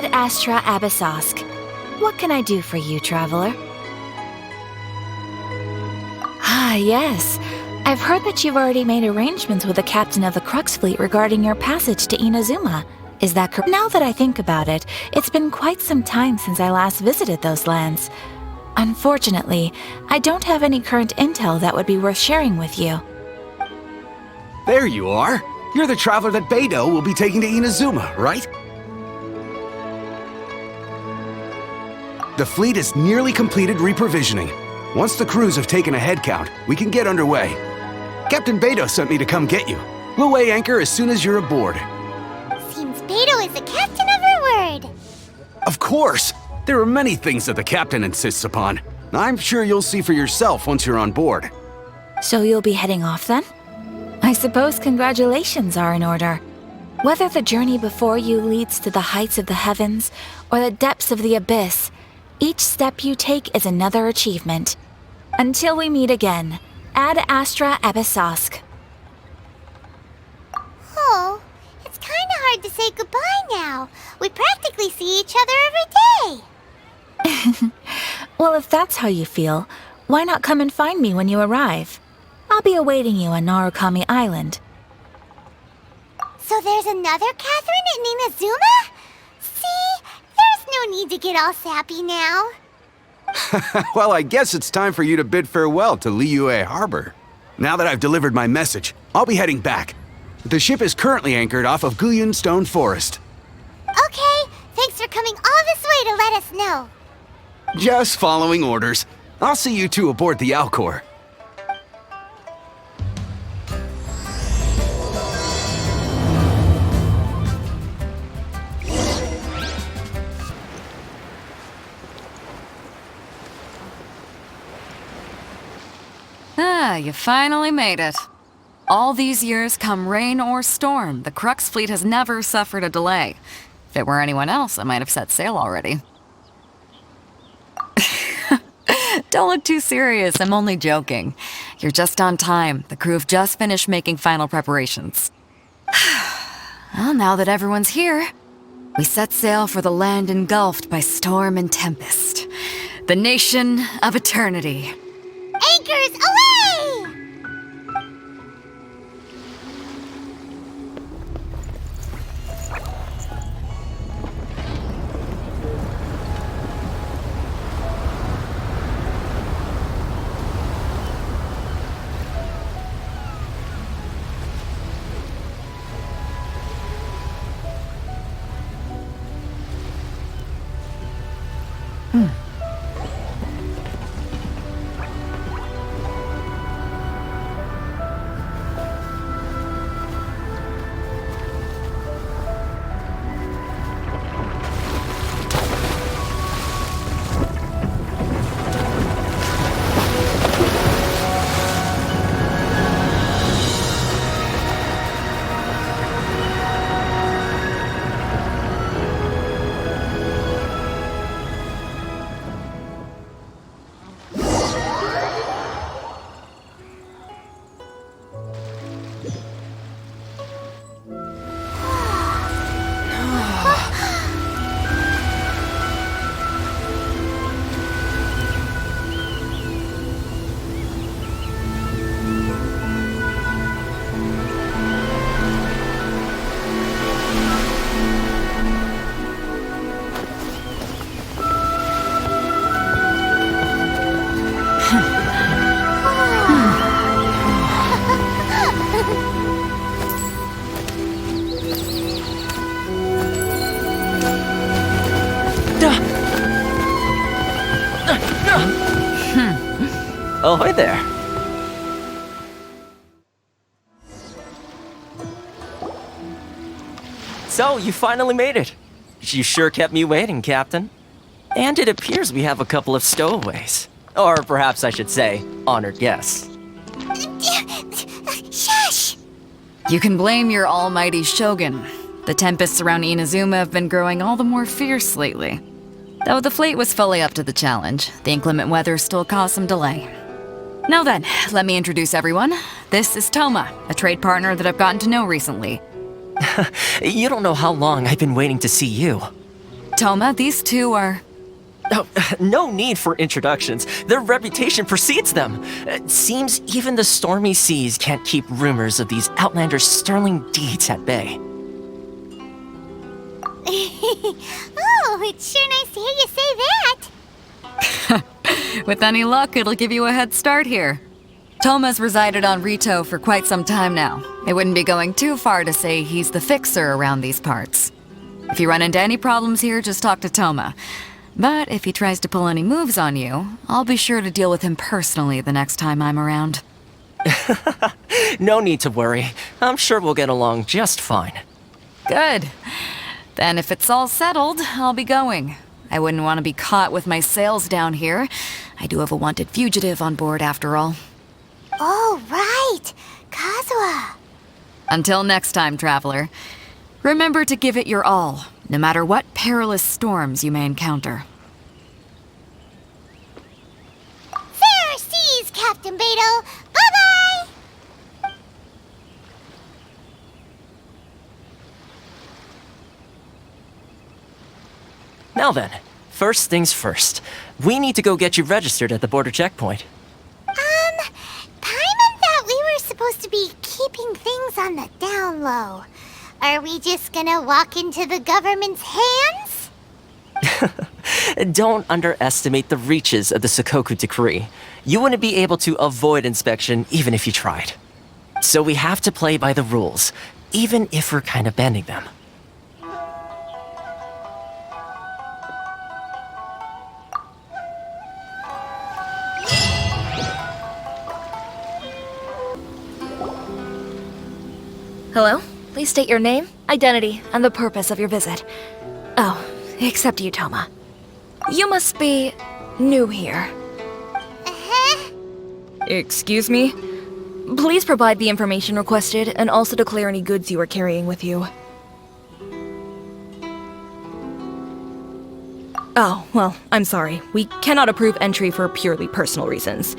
Ad Astra Abyssosk. What can I do for you, traveler? Ah, yes. I've heard that you've already made arrangements with the captain of the Crux fleet regarding your passage to Inazuma. Is that correct? Now that I think about it, it's been quite some time since I last visited those lands. Unfortunately, I don't have any current intel that would be worth sharing with you. There you are. You're the traveler that Beidou will be taking to Inazuma, right? The fleet is nearly completed reprovisioning. Once the crews have taken a head count, we can get underway. Captain Beidou sent me to come get you. We'll weigh anchor as soon as you're aboard. Seems Beidou is the captain of her word. Of course! There are many things that the captain insists upon. I'm sure you'll see for yourself once you're on board. So you'll be heading off then? I suppose congratulations are in order. Whether the journey before you leads to the heights of the heavens or the depths of the abyss, each step you take is another achievement. Until we meet again, Ad Astra Abyssosk. Oh, it's kinda hard to say goodbye now. We practically see each other every day. Well, if that's how you feel, why not come and find me when you arrive? I'll be awaiting you on Narukami Island. So there's another Catherine in Inazuma? See? There's no need to get all sappy now. Well, I guess it's time for you to bid farewell to Liyue Harbor. Now that I've delivered my message, I'll be heading back. The ship is currently anchored off of Guyun Stone Forest. Okay, thanks for coming all this way to let us know. Just following orders. I'll see you two aboard the Alcor. Ah, you finally made it. All these years, come rain or storm, the Crux fleet has never suffered a delay. If it were anyone else, I might have set sail already. Don't look too serious, I'm only joking. You're just on time. The crew have just finished making final preparations. Well, now that everyone's here, we set sail for the land engulfed by storm and tempest. The nation of eternity. Anchors away! Ahoy there. So, you finally made it. You sure kept me waiting, Captain. And it appears we have a couple of stowaways. Or perhaps I should say, honored guests. Shush! You can blame your almighty Shogun. The tempests around Inazuma have been growing all the more fierce lately. Though the fleet was fully up to the challenge, the inclement weather still caused some delay. Now then, let me introduce everyone. This is Toma, a trade partner that I've gotten to know recently. You don't know how long I've been waiting to see you. Toma, these two are... Oh, no need for introductions. Their reputation precedes them. It seems even the stormy seas can't keep rumors of these Outlanders' sterling deeds at bay. Oh, it's sure nice to hear you say that. With any luck, it'll give you a head start here. Toma's resided on Rito for quite some time now. It wouldn't be going too far to say he's the fixer around these parts. If you run into any problems here, just talk to Toma. But if he tries to pull any moves on you, I'll be sure to deal with him personally the next time I'm around. No need to worry. I'm sure we'll get along just fine. Good. Then if it's all settled, I'll be going. I wouldn't want to be caught with my sails down here. I do have a wanted fugitive on board after all. Oh, right. Kazuha. Until next time, traveler. Remember to give it your all, no matter what perilous storms you may encounter. Fair seas, Captain Beto. Bye-bye. Now then, first things first. We need to go get you registered at the border checkpoint. Paimon thought we were supposed to be keeping things on the down low. Are we just gonna walk into the government's hands? Don't underestimate the reaches of the Sakoku Decree. You wouldn't be able to avoid inspection even if you tried. So we have to play by the rules, even if we're kind of bending them. Hello? Please state your name, identity, and the purpose of your visit. Oh, except you, Toma. You must be new here. Uh-huh. Excuse me? Please provide the information requested and also declare any goods you are carrying with you. Oh, well, I'm sorry. We cannot approve entry for purely personal reasons.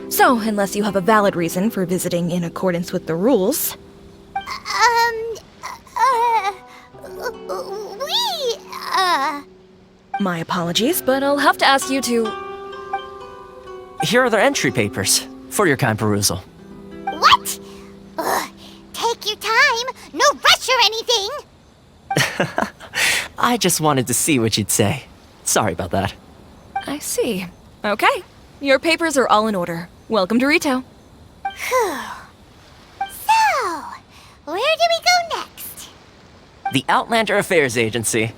So, unless you have a valid reason for visiting in accordance with the rules... My apologies, but I'll have to ask you to... Here are the entry papers for your kind perusal. What? Ugh, take your time. No rush or anything. I just wanted to see what you'd say. Sorry about that. I see. Okay. Your papers are all in order. Welcome to Rito. So, where do we go next? The Outlander Affairs Agency.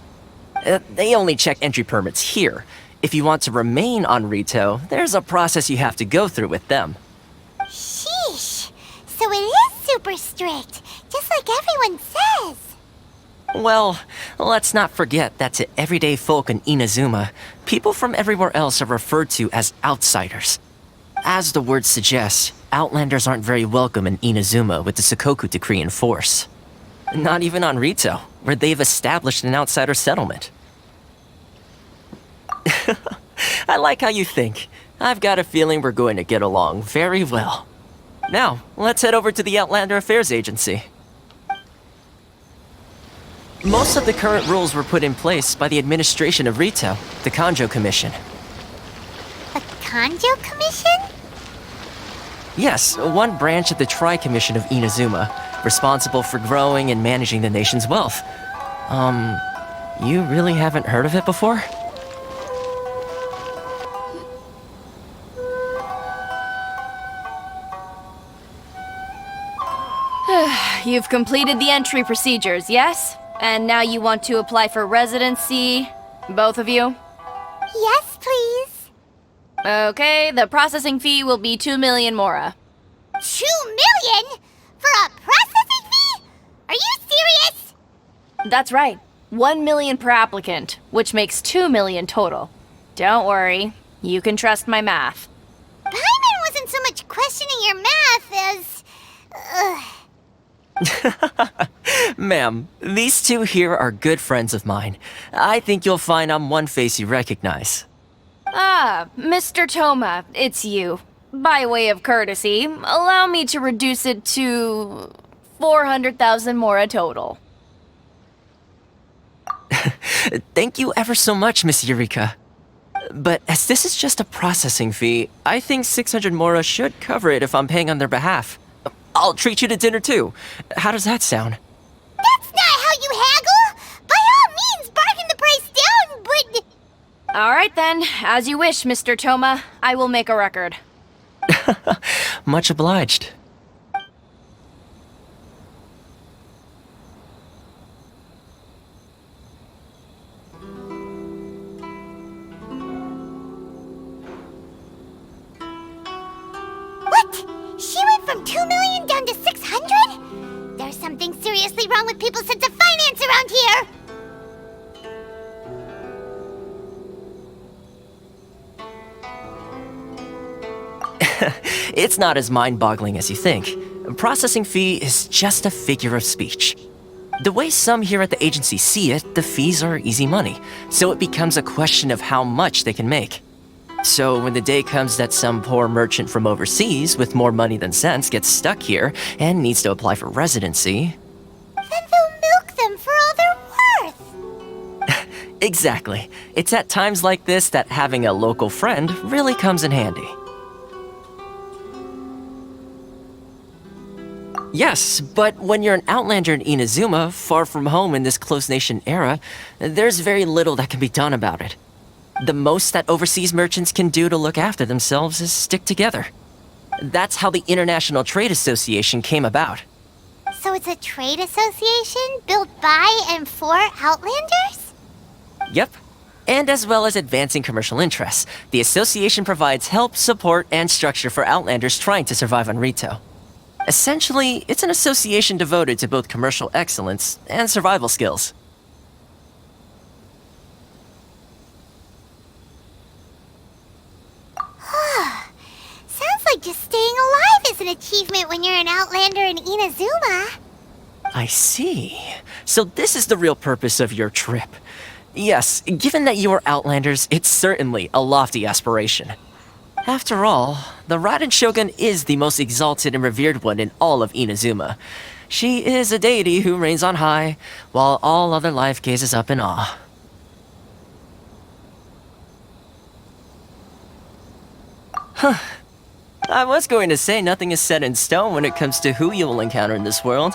They only check entry permits here. If you want to remain on Rito, there's a process you have to go through with them. Sheesh. So it is super strict, just like everyone says. Well, let's not forget that to everyday folk in Inazuma, people from everywhere else are referred to as outsiders. As the word suggests, Outlanders aren't very welcome in Inazuma with the Sakoku Decree in force. Not even on Rito, where they've established an outsider settlement. I like how you think. I've got a feeling we're going to get along very well. Now, let's head over to the Outlander Affairs Agency. Most of the current rules were put in place by the administration of Rito, the Kanjo Commission. The Kanjo Commission? Yes, one branch of the Tri-Commission of Inazuma, responsible for growing and managing the nation's wealth. You really haven't heard of it before? You've completed the entry procedures, yes? And now you want to apply for residency? Both of you? Yes, please. Okay, the processing fee will be 2 million mora. 2 million? For a processing fee? Are you serious? That's right. 1 million per applicant, which makes 2 million total. Don't worry, you can trust my math. Paimon wasn't so much questioning your math as... Ma'am, these two here are good friends of mine. I think you'll find I'm one face you recognize. Ah, Mr. Toma, it's you. By way of courtesy, allow me to reduce it to 400,000 mora total. Thank you ever so much, Miss Eureka. But as this is just a processing fee, I think 600 Mora should cover it if I'm paying on their behalf. I'll treat you to dinner too. How does that sound? That's not how you haggle! By all means, bargain the price down, but... All right then, as you wish, Mr. Toma. I will make a record. Much obliged. What? She went from 2 million down to 600? There's something seriously wrong with people's sense of finance around here! It's not as mind-boggling as you think. Processing fee is just a figure of speech. The way some here at the agency see it, the fees are easy money, so it becomes a question of how much they can make. So when the day comes that some poor merchant from overseas with more money than sense gets stuck here and needs to apply for residency... Then they'll milk them for all they're worth! Exactly. It's at times like this that having a local friend really comes in handy. Yes, but when you're an outlander in Inazuma, far from home in this close nation era, there's very little that can be done about it. The most that overseas merchants can do to look after themselves is stick together. That's how the International Trade Association came about. So it's a trade association built by and for Outlanders? Yep. And as well as advancing commercial interests, the association provides help, support, and structure for Outlanders trying to survive on Rito. Essentially, it's an association devoted to both commercial excellence and survival skills. Sounds like just staying alive is an achievement when you're an Outlander in Inazuma. I see. So this is the real purpose of your trip. Yes, given that you are Outlanders, it's certainly a lofty aspiration. After all, the Raiden Shogun is the most exalted and revered one in all of Inazuma. She is a deity who reigns on high, while all other life gazes up in awe. Huh. I was going to say nothing is set in stone when it comes to who you will encounter in this world.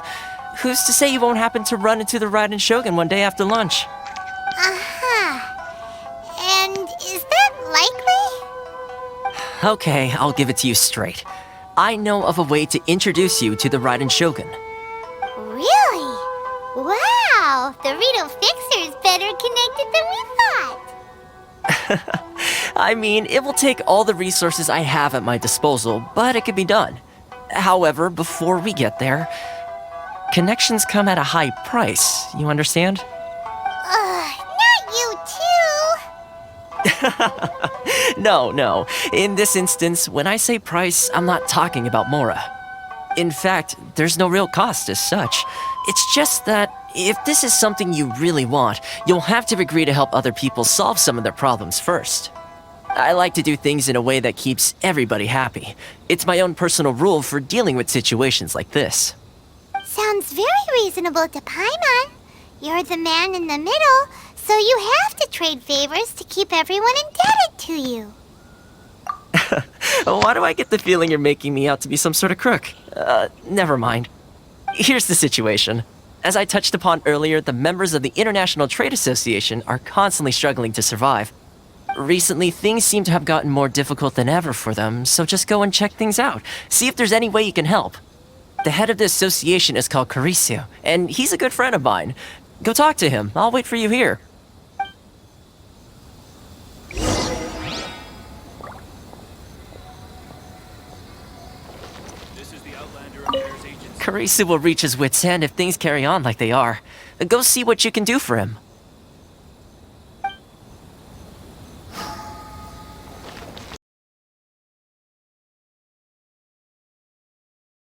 Who's to say you won't happen to run into the Raiden Shogun one day after lunch? And is that likely? Okay, I'll give it to you straight. I know of a way to introduce you to the Raiden Shogun. Really? Wow, the Rito Fixer is better connected than we thought. I mean, it will take all the resources I have at my disposal, but it can be done. However, before we get there, connections come at a high price, you understand? Not you too. No. In this instance, when I say price, I'm not talking about Mora. In fact, there's no real cost as such. It's just that if this is something you really want, you'll have to agree to help other people solve some of their problems first. I like to do things in a way that keeps everybody happy. It's my own personal rule for dealing with situations like this. Sounds very reasonable to Paimon. You're the man in the middle, so you have to trade favors to keep everyone indebted to you. Why do I get the feeling you're making me out to be some sort of crook? Never mind. Here's the situation. As I touched upon earlier, the members of the International Trade Association are constantly struggling to survive. Recently, things seem to have gotten more difficult than ever for them, so just go and check things out. See if there's any way you can help. The head of the association is called Caricio, and he's a good friend of mine. Go talk to him. I'll wait for you here. Caricio will reach his wits' end if things carry on like they are. Go see what you can do for him.